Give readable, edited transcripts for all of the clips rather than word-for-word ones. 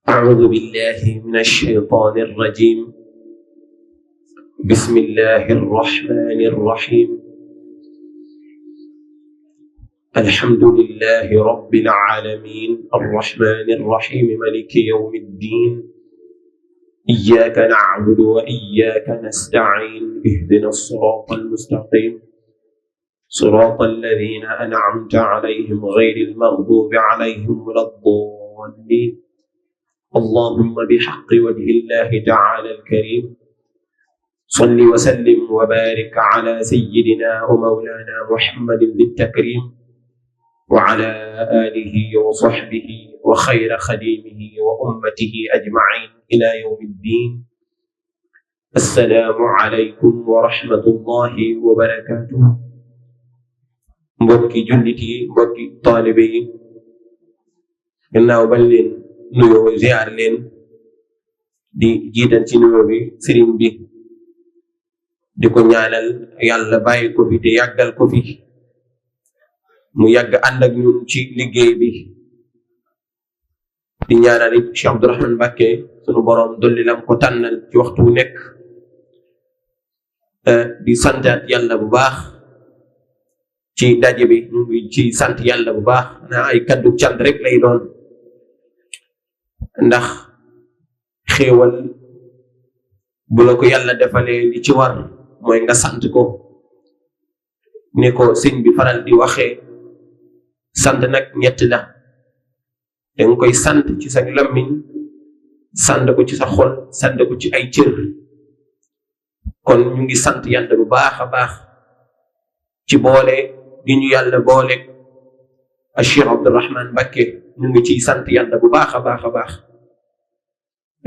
أعوذ بالله من الشيطان الرجيم. بسم الله الرحمن الرحيم. الحمد لله رب العالمين الرحمن الرحيم مالك يوم الدين. إياك نعبد وإياك نستعين. اهدنا الصراط المستقيم صراط الذين أنعمت عليهم غير المغضوب عليهم ولا الضالين. اللهم بحق وجه الله تعالى الكريم صل وسلم وبارك على سيدنا ومولانا محمد ذي التكريم وعلى آله وصحبه وخير خديمه وأمته أجمعين إلى يوم الدين. السلام عليكم ورحمة الله وبركاته. mbokki jullit yi, mbokki taalibe yi, gannaaw bañ leen nuyoo ziar leen di jiital ci nuyoo bi sëriñ bi di ko ñaanal yàlla bàyyi ko fi te yàggal ko fi mu yàgg ànd ak ñun ci liggéey bi. di ñaanal it Cheikh Abdourahmane Mbacké sunu borom dolli lam ko tànnal ci waxtu wu nekk. di santaat yàlla bu baax ci daje bi, ñu ngi ci sant yàlla bu baax na ay kaddu cant rek lay doon, ndax xéewal bu la ko yàlla defalee li ci war mooy nga sant ko. ni ko sëñ bi faral di waxee, sant nag ñett la. danga koy sant ci sa làmmiñ, sant ko ci sa xol, sant ko ci ay cër. kon ñu ngi sant yàlla bu baax a baax ci boole di ñu yàlla boole ak Cheikh Abdourahmane Mbacké. ñu ngi ciy sant yàlla bu baax a baax a baax.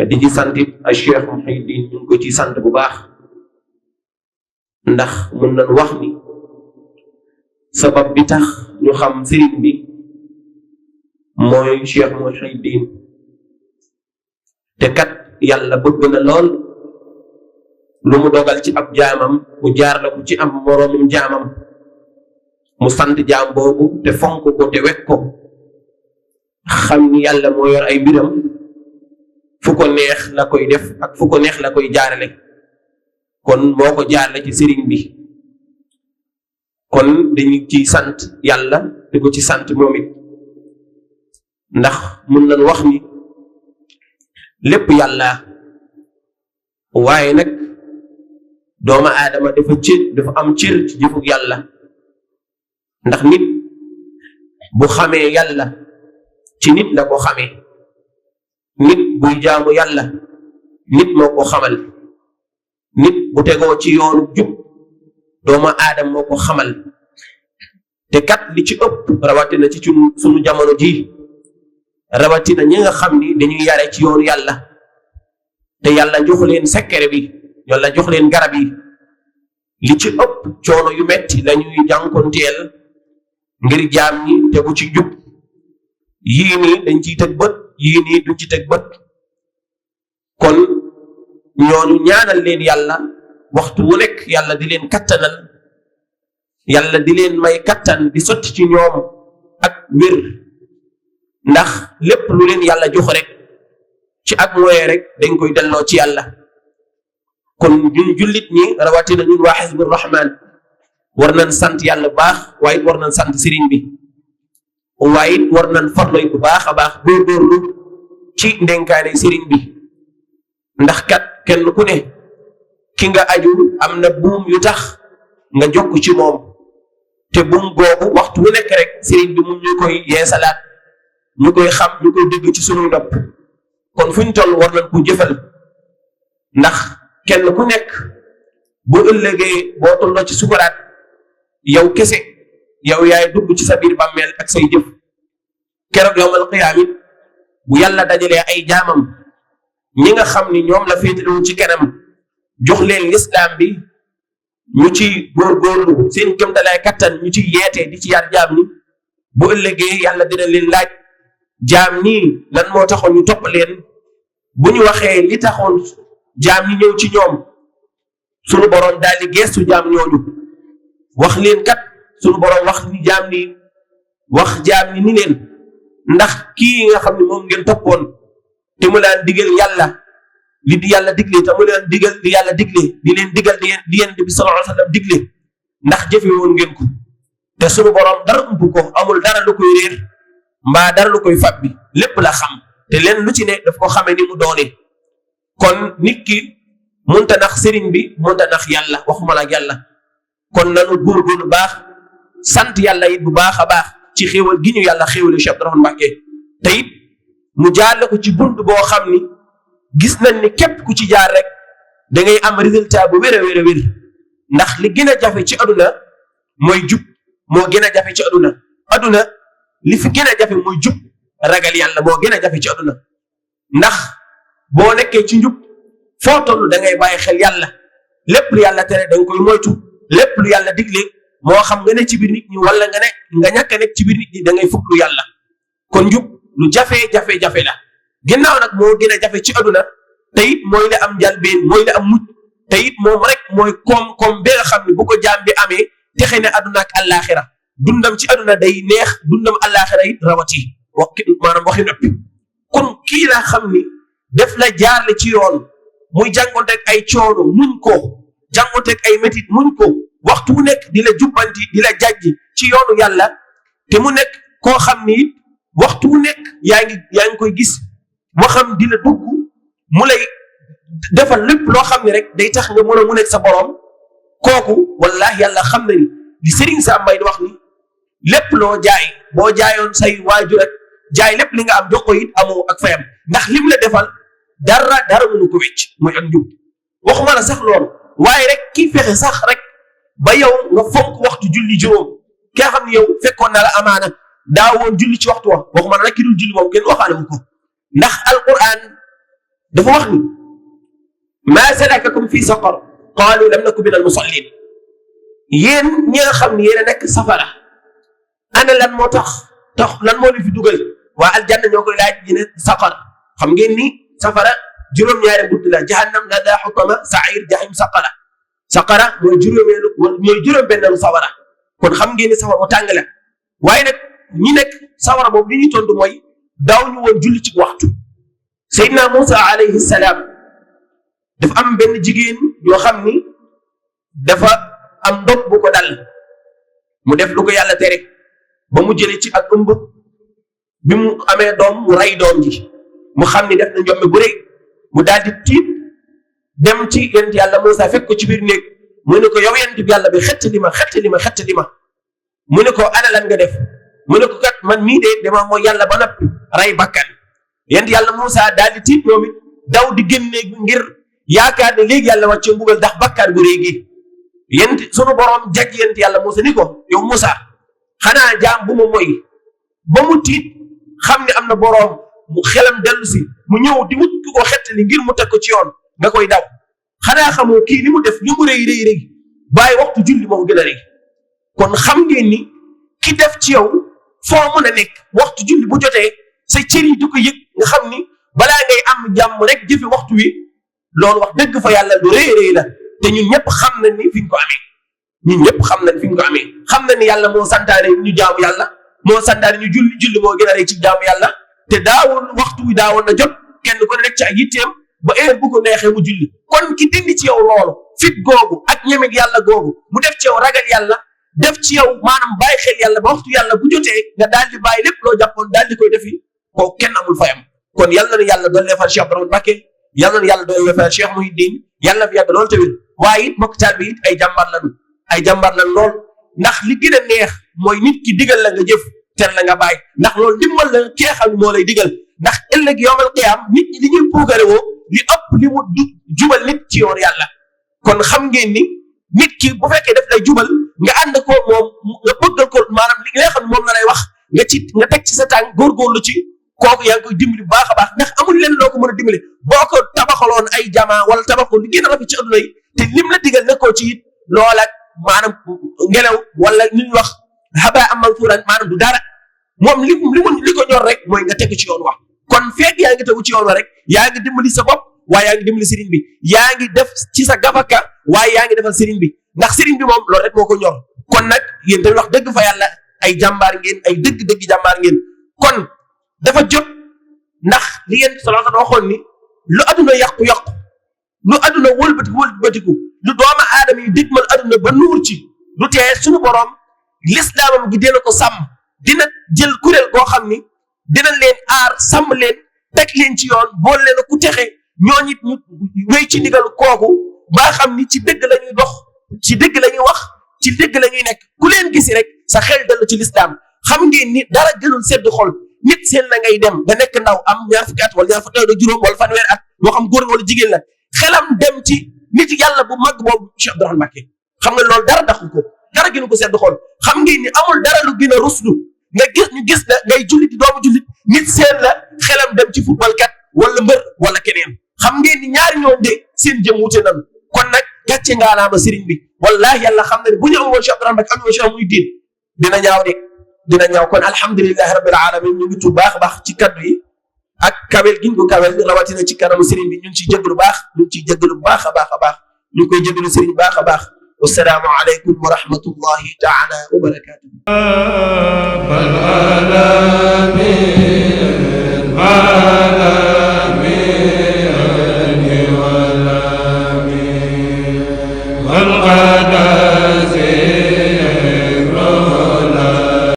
di ci sant it ak Cheikh Mouhidine, ñu ngi ko ciy sant bu baax, ndax mën nañ wax ni sabab bi tax ñu xam sëriñ bi mooy Cheikh Mouhidine. te kat yàlla bëgg na lool lu mu dogal ci ab jaamam mu jaar la ko ci am moroomum jaamam, mu sant jaam boobu te fonk ko te wekk ko, xam ni yàlla moo yor ay mbiram, fu ko neex la koy def ak fu ko neex la koy jaarale. kon moo ko jaarale ci sëriñ bi, kon dañu ci sant yàlla di ko ci sant moom it, ndax mun nañ wax ni lépp yàlla. waaye nag doomu aadama dafa am cër ci jëfug yàlla, ndax nit bu xamee yàlla ci nit la ko xamee. nit buy jaamu yàlla nit moo ko xamal. nit bu tegoo ci yoonu jub doomu aadama moo ko xamal. te kat li ci ëpp rawatina ci sunu jamono ji, rawatina ñi nga xam ni dañuy yare ci yoonu yàlla te yàlla jox leen secret bi, yàlla jox leen garab yi, li ci ëpp coono yu metti lañuy jànkonteel ngir jaam ñi tegu ci jub. yii nii dañ ciy teg bët, yii nii duñ ci teg bët. kon ñooñu ñaanal leen yàlla waxtu wu nekk, yàlla di leen kattanal, yàlla di leen may kattan di sotti ci ñoom ak wér, ndax lépp lu leen yàlla jox rek ci ak moye rek dañ koy delloo ci yàlla. kon ñun jullit ñi rawatina ñun waa Hizbur Rahman war nañ sant yàlla bu baax, waaye war nañ sant sëriñ bi, waaye war nañ farloy bu baax a baax góorgóorlu ci ndenkaane sëriñ bi. ndax kat kenn ku ne ki nga aju am na buum yu tax nga jokk ci moom, te buum googu waxtu wu nekk rek sëriñ bi mun ñu koy yeesalaat, ñu koy xam, ñu koy dégg ci sunu nopp. kon fu ñu toll war nañ ko jëfal, ndax kenn ku nekk bu ëllëgee boo tolloo ci sukuraat yow kese yow yaay dugg ci sa biir bàmmeel ak say jëf. keroog yawmal qiyaam it bu yàlla dajalee ay jaamam ñi nga xam ni ñoom la féetalewu ci kanam jox leen lislaam bi ñu ci góorgóorlu seen kéemtalaay kattan ñu ci yeete di ci yar jaam ni bu ëllëgee yàlla dina leen laaj jaam ñii lan moo taxoon ñu topp leen bu ñu waxee li taxoon jaam ñi ñëw ci ñoom sunu boroom daal di geestu jaam ñooñu wax leen kat sunu boroom wax ni jaam ni wax jaam ni leen ndax kii nga xam ne moom ngeen toppoon te mu laan digal yàlla li di yàlla digle te mu leen digal li yàlla digle di leen digal di yonent bi sallallahu alayhi wa sallam digle ndax jëfe woon ngeen ko te sunu boroom dara ump ko amul dara lu koy réer mbaa dara lu koy fàbbi lépp la xam te leen lu ci ne daf ko xamee ni mu doone kon nit ki munta nax sëriñ bi munta nax yàlla waxuma la ak yàlla kon nanu góorgóorlu baax sant yàlla it bu baax a baax ci xéewal gi ñu yàlla xéewale Cheikh Abdourahmane Mbacké te it mu jaarle ko ci bunt boo xam ni gis nañ ni képp ku ci jaar rek da ngay am résultat bu wér a wér a wér ndax li gën a jafe ci aduna mooy jub moo gën a jafe ci aduna li fi gën a jafe mooy jub ragal yàlla moo gën a jafe ci aduna ndax boo nekkee ci njub foo toll da ngay bàyyi xel yàlla lépp lu yàlla tere da nga koy moytu lépp lu yàlla digle moo xam nga ne ci biir nit ñi wala nga ñàkk a nekk ci biir nit ñi da ngay fuglu yàlla kon njub lu jafe-jafe la ginnaaw nag moo gën a jafe ci aduna te it mooy la am njalbeen mooy la am mujj te it moom rek mooy koom-koom bi nga xam ne bu ko jaam bi amee texe ne aduna ak àllaaxira dundam ci aduna day neex dundam àllaaxira it rawati maanaam waxi noppi kon kii laa xam ni def la jaarle ci yoon muy jàngonteeg ay coono muñ ko jàngonteeg ay métit muñ ko waxtu wu nekk di la jubbanti di la jàjji ci yoonu yàlla te mu nekk koo xam ni waxtu wu nekk yaa ngi koy gis waxam di la dugg mu lay defal lépp loo xam ne rek day tax nga mën a mu nekk sa borom kooku wallahi yàlla xam na ni li Serigne Sam Mbaye di wax ni lépp loo jaay boo jaayoon say waajur rek jaay lépp li nga am jox ko it amoo ak fayam ndax lim la defal dara mënu ko wecc mooy ak njub waxuma la sax loolu waaye rek kii fexe sax rek ba yow nga fonk waxtu julli juróom ki nga xam ne yow fekkoon na la amaana daawoon julli ci waxtu wax waxuma la nag ki dul julli moom kenn waxaale mu ko ndax alquran dafa wax ni maa salakakum fi saqar qaalu lam naku min al musallin yéen ñi nga xam ne yéen a nekk safara ana lan moo tax lan moo leen fi dugal waa aljanna ñoo koy laaj ñu ne saqar xam ngeen ni safara juróom-ñaari bunt la jahannam la daa xutama sair jahim saqara mooy juróom-benneelu sawara kon xam ngeen ni safara mu tàng la waaye nag ñi nekk sawara boobu li ñuy tontu mooy daaw ñu woon julli ci waxtu Seydina Moussa alayhi salaam dafa am benn jigéen yoo xam ni dafa am ndog bu ko dal mu def lu ko yàlla tere ba mu jëlee ci ak ëmb bi mu amee doom mu rey doom ji mu xam ni def na njombe bu rëy mu daal di tiit dem ci yonent yàlla Moussa fekk ko ci biir néeg mu ne ko yow yonent bi yàlla bi xettali ma mu ne ko ana lan nga def mu ne ko kat man mii de dama mooy yàlla ba noppi rey bakkan yonent yàlla Moussa daal di tiit moom it daw di génn néeg bi ngir yaakaar ne léegi yàlla wàcce mbugal ndax bakkaar bu rëy gi yonent sunu borom jaj yonent yàlla Moussa ni ko yow Moussa xanaa jaam bu ma mooy ba mu tiit xam ne am na borom mu xelam dellu si mu ñëw di wut ku ko xettali ngir mu teg ko ci yoon nga koy daw xanaa xamoo kii li mu def li mu rëy bàyyi waxtu julli moom gën a rëy kon xam ngeen ni ki def ci yow foo mën a nekk waxtu julli bu jotee sa cër yi di ko yëg nga xam ni balaa ngay am jàmm rek jëfe waxtu wi loolu wax dëgg fa yàlla lu rëy la te ñun ñëpp xam nañ ni fi ñu ko amee xam nañ ni yàlla moo santaane ñu jaamu yàlla moo santaane ñu julli moo gën a rëy ci jaamu yàlla te daawoon waxtu wi daawoon na jot kenn ko ne rek ci ak yitteem ba heure bu ko neexee mu julli kon ki dindi ci yow loolu fit googu ak ñemeg yàlla googu mu def ci yow ragal yàlla def ci yow maanaam bàyyi xel yàlla ba waxtu yàlla bu jotee nga daal di bàyyi lépp loo jàppoon daal di koy defi kooku kenn amul fayam kon yàlla na yàlla doon defal Cheikh Abdourahmane Mbacké yàlla na yàlla doon defal Cheikh Mouhidine yàlla fi yàgg loolu tamit waaye it mbokk taal bi it ay jàmbar lañu lool ndax li gën a neex mooy nit ki digal la nga jëf ter la nga bàyyi ndax loolu ndimbal la kee xam moo lay digal ndax ëllëg yowmal qiyaam nit ñi li ñuy puugare woo li ëpp li mu jubal nit ci yoon yàlla kon xam ngeen ni nit ki bu fekkee daf lay jubal nga ànd ko moom nga bëggal ko maanaam li nga xam ne moom la lay wax nga teg ci sa tànk góorgóorlu ci kooku yaa ngi koy dimbali bu baax a baax ndax amul leen loo ko mën a dimbali boo ko tabaxaloon ay jamaa wala tabaxoon li gën a rafet ci adduna yi te lim la digal nekkoo ci it loola maanaam ngelaw wala li ñuy wax xabaa am mansuuran maanaam du dara moom li ko ñor rek mooy nga tegu ci yoon wax. kon fekk yaa ngi tegu ci yoon wa rek yaa ngi dimbali sa bopp waaye yaa ngi dimbali sëriñ bi yaa ngi def ci sa gafaka waaye yaa ngi defal sëriñ bi ndax sëriñ bi moom loolu rek moo ko ñor. kon nag yéen tamit wax dëgg fa yàlla ay jàmbaar ngeen ay dëgg-dëgg jàmbaar ngeen kon dafa jot ndax li ngeen solo sax waxoon ni lu aduna yàqu-yàqu lu aduna wëlbatiku lu doomu aadama yi digmal aduna ba nuur ci du tee suñu borom lislaamam gi dina ko sàmm dina jël kuréel goo xam ni dina leen aar sàmm leen teg leen ci yoon bool leen ku texe ñooñu it ñu wéy ci ndigal kooku ba xam ni ci dëgg la ñuy dox ci dëgg la ñuy wax ci dëgg la ñuy nekk ku leen gisi rek sa xel dal ci lislaam xam ngeen ni dara gënul sedd xol nit seen la ngay dem ba nekk ndaw am ñaar fukki at wala ñaar fukki at ak juróom wala fanweeri at moo xam góor wala jigéen la xelam dem ci nit yàlla bu mag boobu Cheikh Abdourahmane Mbacké xam nga loolu dara daxu ko dara gënu ko sedd xol xam ngeen ni amul dara lu gën a ruslu nga gis ñu gis la ngay jullit di doomu jullit nit seen la xelam dem ci football kat wala mbër wala keneen xam ngeen ni ñaari ñoom de seen jëm wute nañu kon nag gàcce ngaalaama sëriñ bi wallahi yàlla xam na ne bu ñu amoon Cheikh Abdourahmane Mbacké amoon Cheikh muy diin dina ñaaw de dina ñaaw kon alhamdulillahi rabbil alamin ñu ngi tuub baax a baax ci kaddu yi ak kawel gi ñu ko kawel rawatina ci kanamu sëriñ bi ñu ngi ciy jégalu baax ñu ngi ciy jégalu baax a baax a baax ñu ngi koy jégalu sëriñ baax a baax wassalaamu aleykum wa rahmatullahi taala wa barakatuh